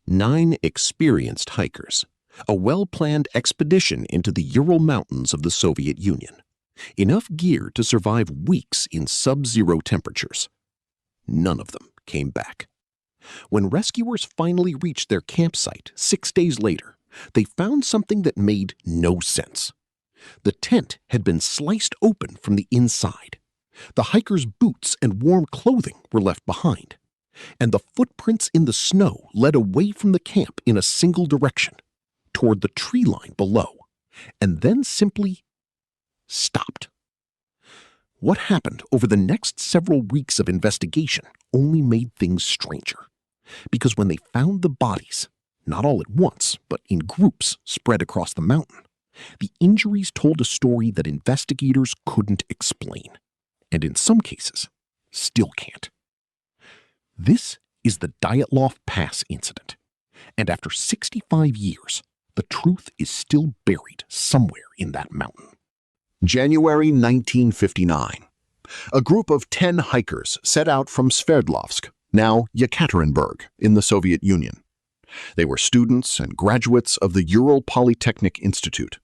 9 experienced hikers, a well-planned expedition into the Ural Mountains of the Soviet Union. Enough gear to survive weeks in sub-zero temperatures. None of them came back. When rescuers finally reached their campsite 6 days later, they found something that made no sense. The tent had been sliced open from the inside. The hikers' boots and warm clothing were left behind, and the footprints in the snow led away from the camp in a single direction, toward the tree line below, and then simply stopped. What happened over the next several weeks of investigation only made things stranger, because when they found the bodies, not all at once, but in groups spread across the mountain, the injuries told a story that investigators couldn't explain, and in some cases, still can't. This is the Dyatlov Pass Incident, and after 65 years, the truth is still buried somewhere in that mountain. January 1959. A group of 10 hikers set out from Sverdlovsk, now Yekaterinburg, in the Soviet Union. They were students and graduates of the Ural Polytechnic Institute,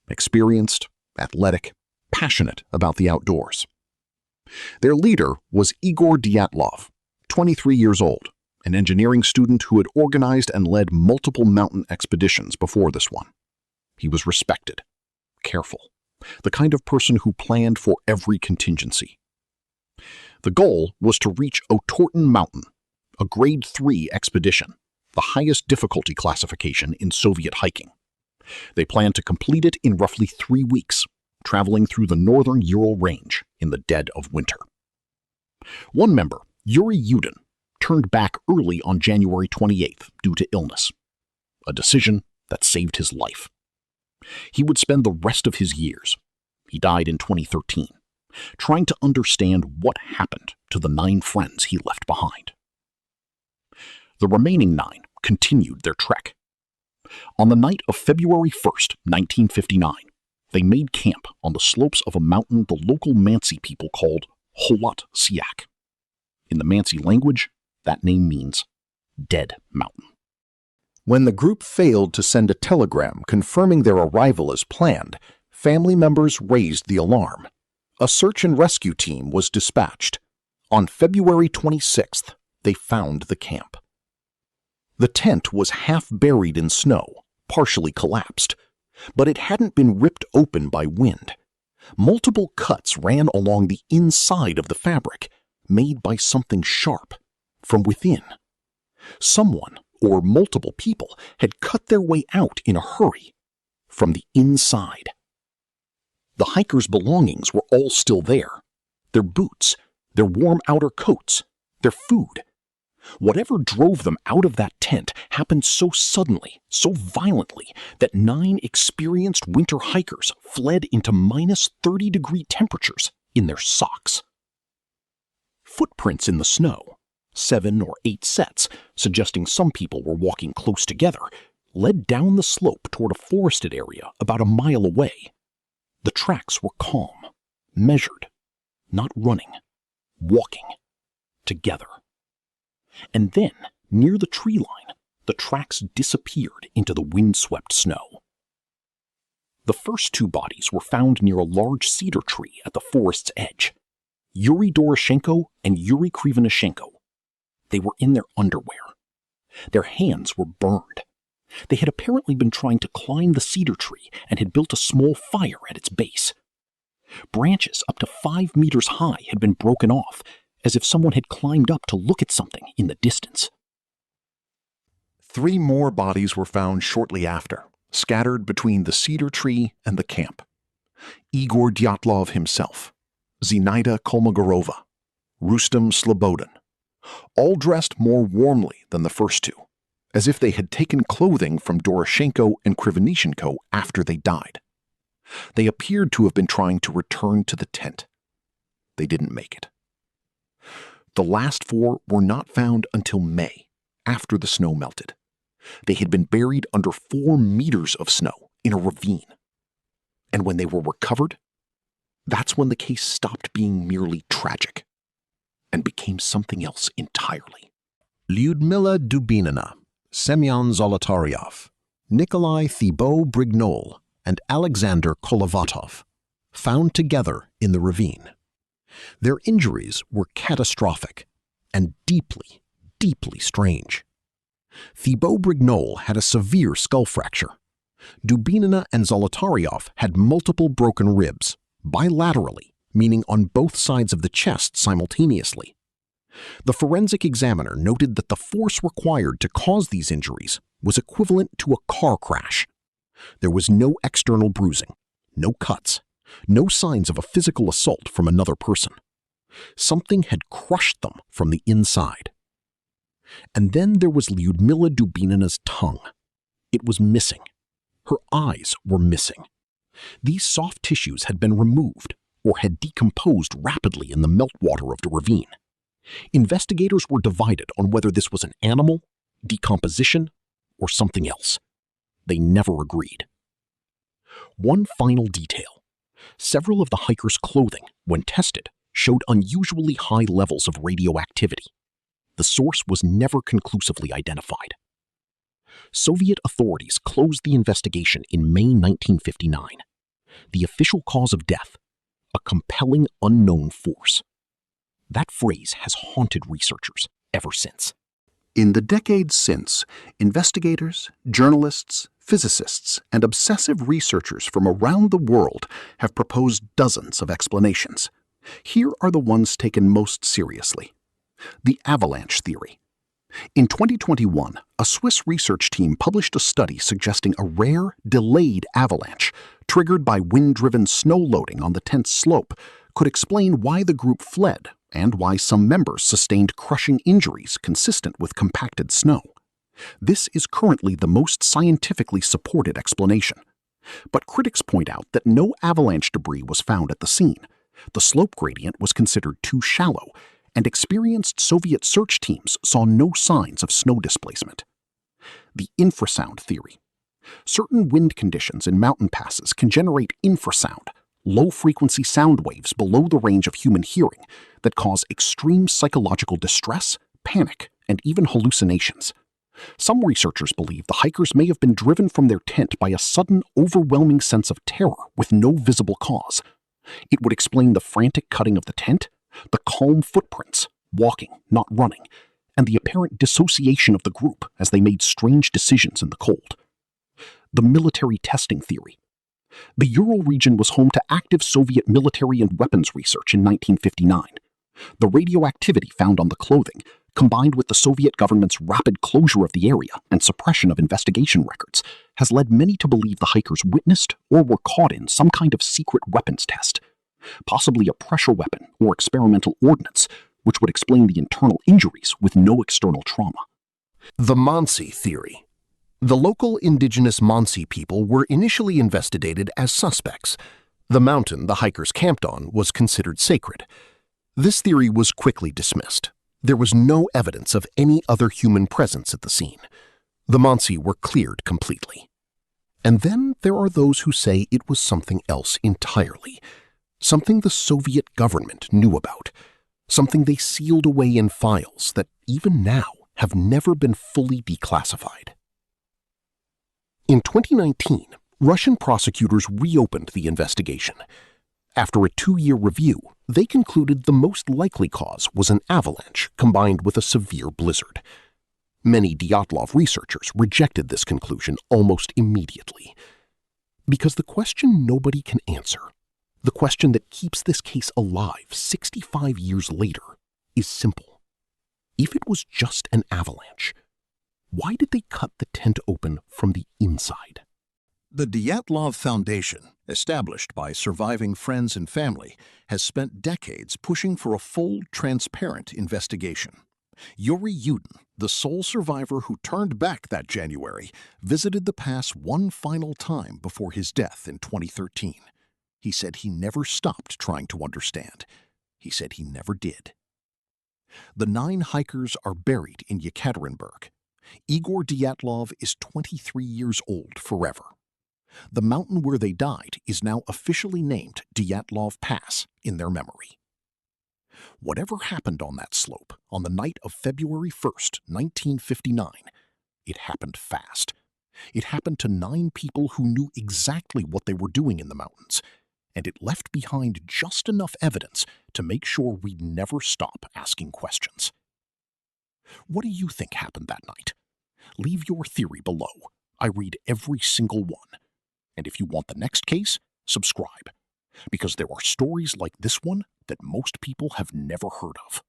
experienced, athletic, passionate about the outdoors. Their leader was Igor Dyatlov, 23 years old, an engineering student who had organized and led multiple mountain expeditions before this one. He was respected, careful, the kind of person who planned for every contingency. The goal was to reach Otorten Mountain, a Grade 3 expedition, the highest difficulty classification in Soviet hiking. They planned to complete it in roughly 3 weeks, traveling through the northern Ural Range in the dead of winter. One member, Yuri Yudin, turned back early on January 28th due to illness, a decision that saved his life. He would spend the rest of his years, he died in 2013, trying to understand what happened to the 9 friends he left behind. The remaining 9 continued their trek. On the night of February 1st, 1959, they made camp on the slopes of a mountain the local Mansi people called Holat Siak. In the Mansi language, that name means Dead Mountain. When the group failed to send a telegram confirming their arrival as planned, family members raised the alarm. A search and rescue team was dispatched. On February 26th, they found the camp. The tent was half buried in snow, partially collapsed, but it hadn't been ripped open by wind. Multiple cuts ran along the inside of the fabric, made by something sharp, from within. Someone, or multiple people, had cut their way out in a hurry, from the inside. The hikers' belongings were all still there. Their boots, their warm outer coats, their food. Whatever drove them out of that tent happened so suddenly, so violently, that 9 experienced winter hikers fled into -30-degree temperatures in their socks. Footprints in the snow, 7 or 8 sets, suggesting some people were walking close together, led down the slope toward a forested area about a mile away. The tracks were calm, measured, not running, walking, together. And then, near the tree line, the tracks disappeared into the windswept snow. The first 2 bodies were found near a large cedar tree at the forest's edge. Yuri Doroshenko and Yuri Krivonishenko. They were in their underwear. Their hands were burned. They had apparently been trying to climb the cedar tree and had built a small fire at its base. Branches up to 5 meters high had been broken off, as if someone had climbed up to look at something in the distance. 3 more bodies were found shortly after, scattered between the cedar tree and the camp. Igor Dyatlov himself, Zinaida Kolmogorova, Rustem Slobodin, all dressed more warmly than the first 2, as if they had taken clothing from Doroshenko and Krivonishenko after they died. They appeared to have been trying to return to the tent. They didn't make it. The last 4 were not found until May, after the snow melted. They had been buried under 4 meters of snow in a ravine. And when they were recovered, that's when the case stopped being merely tragic and became something else entirely. Lyudmila Dubinina, Semyon Zolotaryov, Nikolai Thibault-Brignol, and Alexander Kolovatov, found together in the ravine. Their injuries were catastrophic and deeply, deeply strange. Thibault-Brignol had a severe skull fracture. Dubinina and Zolotaryov had multiple broken ribs, bilaterally, meaning on both sides of the chest simultaneously. The forensic examiner noted that the force required to cause these injuries was equivalent to a car crash. There was no external bruising, no cuts, no signs of a physical assault from another person. Something had crushed them from the inside. And then there was Lyudmila Dubinina's tongue. It was missing. Her eyes were missing. These soft tissues had been removed or had decomposed rapidly in the meltwater of the ravine. Investigators were divided on whether this was an animal, decomposition, or something else. They never agreed. One final detail. Several of the hikers' clothing, when tested, showed unusually high levels of radioactivity. The source was never conclusively identified. Soviet authorities closed the investigation in May 1959. The official cause of death, a compelling unknown force. That phrase has haunted researchers ever since. In the decades since, investigators, journalists, physicists, and obsessive researchers from around the world have proposed dozens of explanations. Here are the ones taken most seriously. The avalanche theory. In 2021, a Swiss research team published a study suggesting a rare, delayed avalanche, triggered by wind-driven snow loading on the tent's slope, could explain why the group fled and why some members sustained crushing injuries consistent with compacted snow. This is currently the most scientifically supported explanation. But critics point out that no avalanche debris was found at the scene. The slope gradient was considered too shallow, and experienced Soviet search teams saw no signs of snow displacement. The infrasound theory. Certain wind conditions in mountain passes can generate infrasound, low-frequency sound waves below the range of human hearing that cause extreme psychological distress, panic, and even hallucinations. Some researchers believe the hikers may have been driven from their tent by a sudden, overwhelming sense of terror with no visible cause. It would explain the frantic cutting of the tent, the calm footprints, walking, not running, and the apparent dissociation of the group as they made strange decisions in the cold. The military testing theory. The Ural region was home to active Soviet military and weapons research in 1959. The radioactivity found on the clothing, combined with the Soviet government's rapid closure of the area and suppression of investigation records, has led many to believe the hikers witnessed or were caught in some kind of secret weapons test, possibly a pressure weapon or experimental ordnance, which would explain the internal injuries with no external trauma. The Mansi theory. The local indigenous Mansi people were initially investigated as suspects. The mountain the hikers camped on was considered sacred. This theory was quickly dismissed. There was no evidence of any other human presence at the scene. The Mansi were cleared completely. And then there are those who say it was something else entirely, something the Soviet government knew about, something they sealed away in files that even now have never been fully declassified. In 2019, Russian prosecutors reopened the investigation. After a 2-year review, they concluded the most likely cause was an avalanche combined with a severe blizzard. Many Dyatlov researchers rejected this conclusion almost immediately. Because the question nobody can answer, the question that keeps this case alive 65 years later, is simple. If it was just an avalanche, why did they cut the tent open from the inside? The Dyatlov Foundation, established by surviving friends and family, has spent decades pushing for a full, transparent investigation. Yuri Yudin, the sole survivor who turned back that January, visited the pass one final time before his death in 2013. He said he never stopped trying to understand. He said he never did. The 9 hikers are buried in Yekaterinburg. Igor Dyatlov is 23 years old forever. The mountain where they died is now officially named Dyatlov Pass in their memory. Whatever happened on that slope on the night of February 1st, 1959, it happened fast. It happened to 9 people who knew exactly what they were doing in the mountains, and it left behind just enough evidence to make sure we'd never stop asking questions. What do you think happened that night? Leave your theory below. I read every single one. And if you want the next case, subscribe, because there are stories like this one that most people have never heard of.